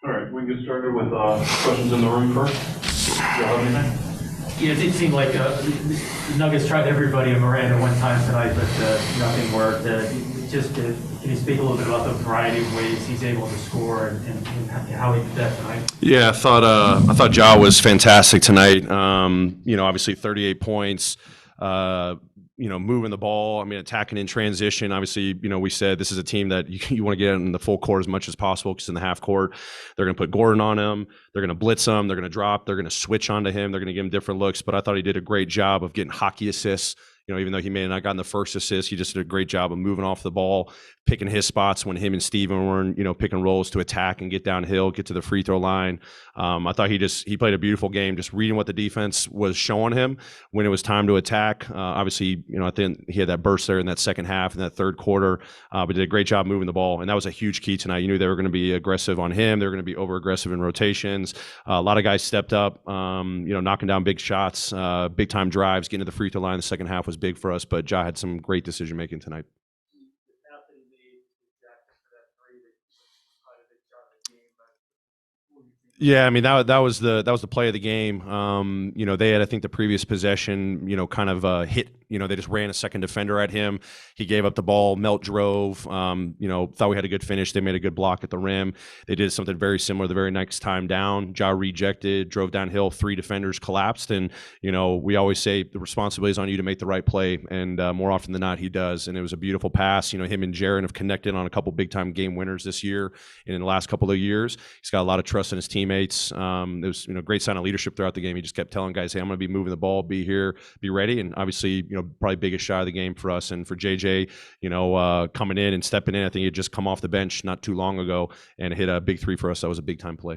All right, we can get started with questions in the room first. Do you have anything? Yeah, it did seem like the Nuggets tried everybody and Morant at one time tonight, but nothing worked. Can you speak a little bit about the variety of ways he's able to score and how he did that tonight? Yeah, I thought Ja was fantastic tonight. Obviously 38 points. Moving the ball. I mean, attacking in transition. Obviously, we said this is a team that you want to get in the full court as much as possible because in the half court, they're going to put Gordon on him. They're going to blitz him. They're going to drop. They're going to switch onto him. They're going to give him different looks. But I thought he did a great job of getting hockey assists. Even though he may have not gotten the first assist, he just did a great job of moving off the ball, picking his spots when him and Steven were in, picking rolls to attack and get downhill, get to the free throw line. I thought he played a beautiful game, just reading what the defense was showing him when it was time to attack. Obviously, I think he had that burst there in that second half and that third quarter, but did a great job moving the ball. And that was a huge key tonight. You knew they were going to be aggressive on him. They were going to be over aggressive in rotations. A lot of guys stepped up, knocking down big shots, big time drives, getting to the free throw line. The second half was big for us, but Ja had some great decision making tonight. Yeah, I mean that was the play of the game. They had, I think, the previous possession, kind of hit. They just ran a second defender at him. He gave up the ball. Melt drove. Thought we had a good finish. They made a good block at the rim. They did something very similar the very next time down. Ja rejected, drove downhill. 3 defenders collapsed, and we always say the responsibility is on you to make the right play, and more often than not, he does. And it was a beautiful pass. Him and Jaren have connected on a couple big time game winners this year and in the last couple of years. He's got a lot of trust in his teammates. It was great sign of leadership throughout the game. He just kept telling guys, "Hey, I'm going to be moving the ball, be here, be ready." And obviously, probably biggest shot of the game for us and for JJ. Coming in and stepping in. I think he had just come off the bench not too long ago and hit a big 3 for us. That was a big time play.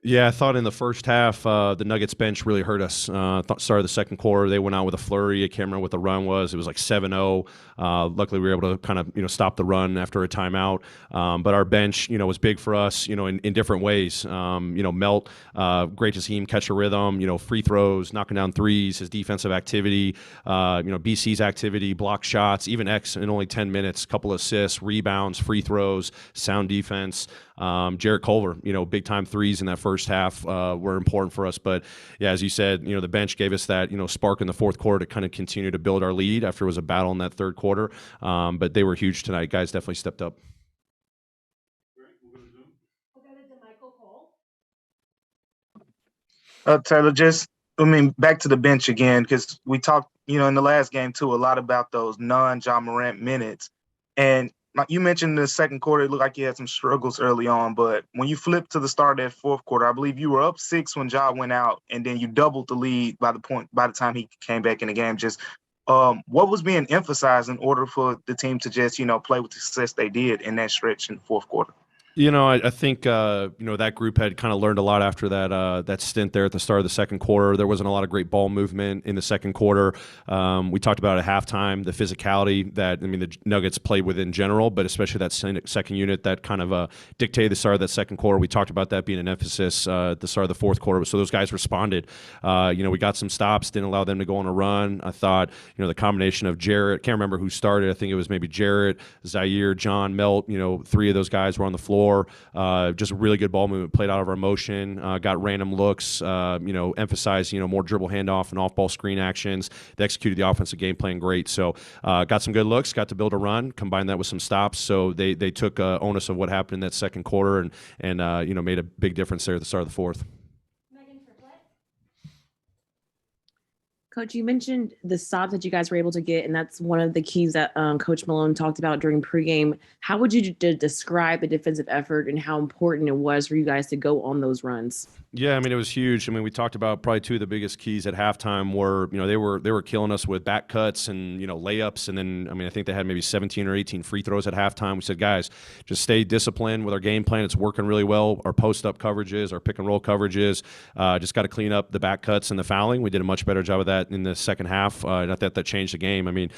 Yeah, I thought in the first half, the Nuggets bench really hurt us. Started the second quarter, they went out with a flurry. I can't remember what the run was. It was like 7-0. Luckily, we were able to kind of stop the run after a timeout. But our bench, was big for us, in different ways. Melt, great to see him catch a rhythm. Free throws, knocking down threes, his defensive activity. BC's activity, block shots, even X in only 10 minutes, couple assists, rebounds, free throws, sound defense. Jarrett Culver, big time threes in that first half were important for us. But yeah, as you said, the bench gave us that, spark in the fourth quarter to kind of continue to build our lead after it was a battle in that third quarter. But they were huge tonight. Guys definitely stepped up. Taylor, back to the bench again, because we talked, in the last game too, a lot about those non-Ja Morant minutes. And you mentioned in the second quarter, it looked like you had some struggles early on, but when you flipped to the start of that fourth quarter, I believe you were up 6 when Ja went out, and then you doubled the lead by the time he came back in the game. Just what was being emphasized in order for the team to just, play with the success they did in that stretch in the fourth quarter? I think that group had kind of learned a lot after that stint there at the start of the second quarter. There wasn't a lot of great ball movement in the second quarter. We talked about at halftime the physicality that the Nuggets played with in general, but especially that second unit that kind of dictated the start of that second quarter. We talked about that being an emphasis at the start of the fourth quarter. So those guys responded. We got some stops, didn't allow them to go on a run. I thought the combination of Jarrett, can't remember who started. I think it was maybe Jarrett, Zaire, John, Melt. 3 of those guys were on the floor. Just really good ball movement, played out of our motion, got random looks, emphasized, more dribble handoff and off-ball screen actions. They executed the offensive game plan great. So got some good looks, got to build a run, combined that with some stops. So they took onus of what happened in that second quarter and made a big difference there at the start of the fourth. Coach, you mentioned the stops that you guys were able to get, and that's one of the keys that Coach Malone talked about during pregame. How would you describe the defensive effort and how important it was for you guys to go on those runs? Yeah, it was huge. We talked about probably 2 of the biggest keys at halftime were, they were killing us with back cuts and, layups. And then, I think they had maybe 17 or 18 free throws at halftime. We said, guys, just stay disciplined with our game plan. It's working really well. Our post-up coverages, our pick-and-roll coverages, just got to clean up the back cuts and the fouling. We did a much better job of that that in the second half. Not that that changed the game. I mean,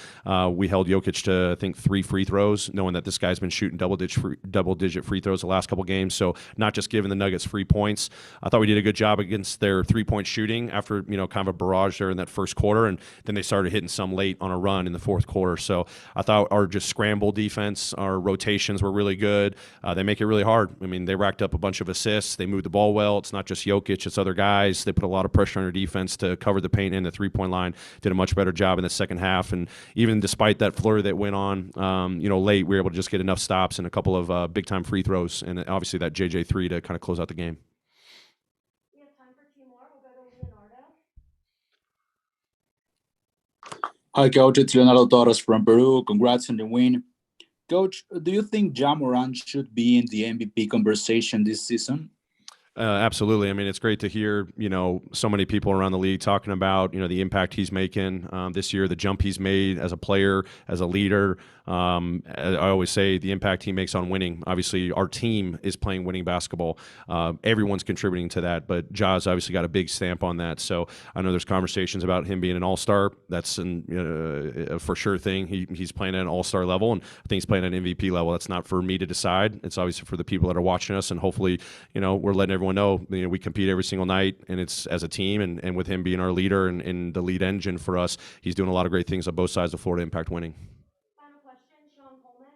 we held Jokic to, I think, 3 free throws, knowing that this guy's been shooting double-digit free throws the last couple games. So not just giving the Nuggets free points. I thought we did a good job against their three-point shooting after, kind of a barrage there in that first quarter, and then they started hitting some late on a run in the fourth quarter. So I thought our just scramble defense, our rotations were really good. They make it really hard. I mean, they racked up a bunch of assists. They moved the ball well. It's not just Jokic, it's other guys. They put a lot of pressure on their defense to cover the paint and the three-point line. Did a much better job in the second half. And even despite that flurry that went on, late, we were able to just get enough stops and a couple of big-time free throws, and obviously that JJ 3 to kind of close out the game. We have time for 2 more. We'll go to Leonardo. Hi, Coach. It's Leonardo Torres from Peru. Congrats on the win. Coach, do you think Ja Morant should be in the MVP conversation this season? Absolutely. I mean, it's great to hear, so many people around the league talking about, the impact he's making this year, the jump he's made as a player, as a leader. I always say the impact he makes on winning. Obviously, our team is playing winning basketball. Everyone's contributing to that, but Ja's obviously got a big stamp on that. So I know there's conversations about him being an all-star. That's a for sure thing. He's playing at an all-star level, and I think he's playing at an MVP level. That's not for me to decide. It's obviously for the people that are watching us, and hopefully, we're letting everyone know, we compete every single night, and it's as a team, and with him being our leader and the lead engine for us, he's doing a lot of great things on both sides of Florida Impact winning. Final question, Sean Coleman.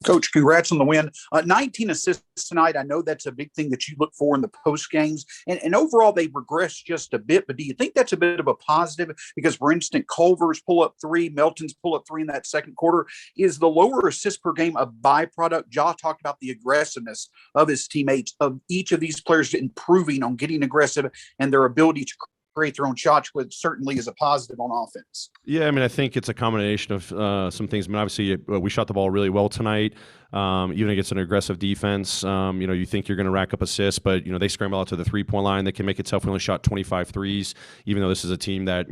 Coach, congrats on the win. 19 assists tonight. I know that's a big thing that you look for in the post games. And overall, they've regressed just a bit. But do you think that's a bit of a positive? Because, for instance, Culver's pull-up 3, Melton's pull-up 3 in that second quarter. Is the lower assists per game a byproduct? Ja talked about the aggressiveness of his teammates, of each of these players improving on getting aggressive and their ability to create their own shots, which certainly is a positive on offense. Yeah, I mean, I think it's a combination of some things. I mean, obviously, we shot the ball really well tonight. Even against an aggressive defense, you think you're going to rack up assists, but, they scramble out to the three-point line. They can make it tough. We only shot 25 threes, even though this is a team that,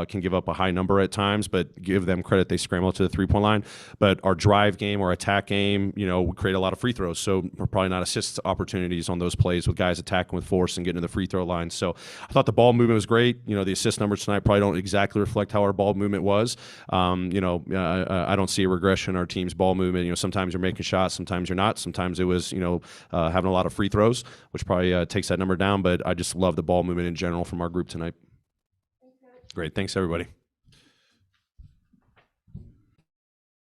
can give up a high number at times, but give them credit. They scramble out to the three-point line. But our drive game or attack game, we create a lot of free throws. So we're probably not assist opportunities on those plays with guys attacking with force and getting to the free throw line. So I thought the ball movement was great. The assist numbers tonight probably don't exactly reflect how our ball movement was. I don't see a regression in our team's ball movement. Sometimes you're making shots, sometimes you're not. Sometimes it was, having a lot of free throws, which probably takes that number down. But I just love the ball movement in general from our group tonight. Great. Thanks, everybody.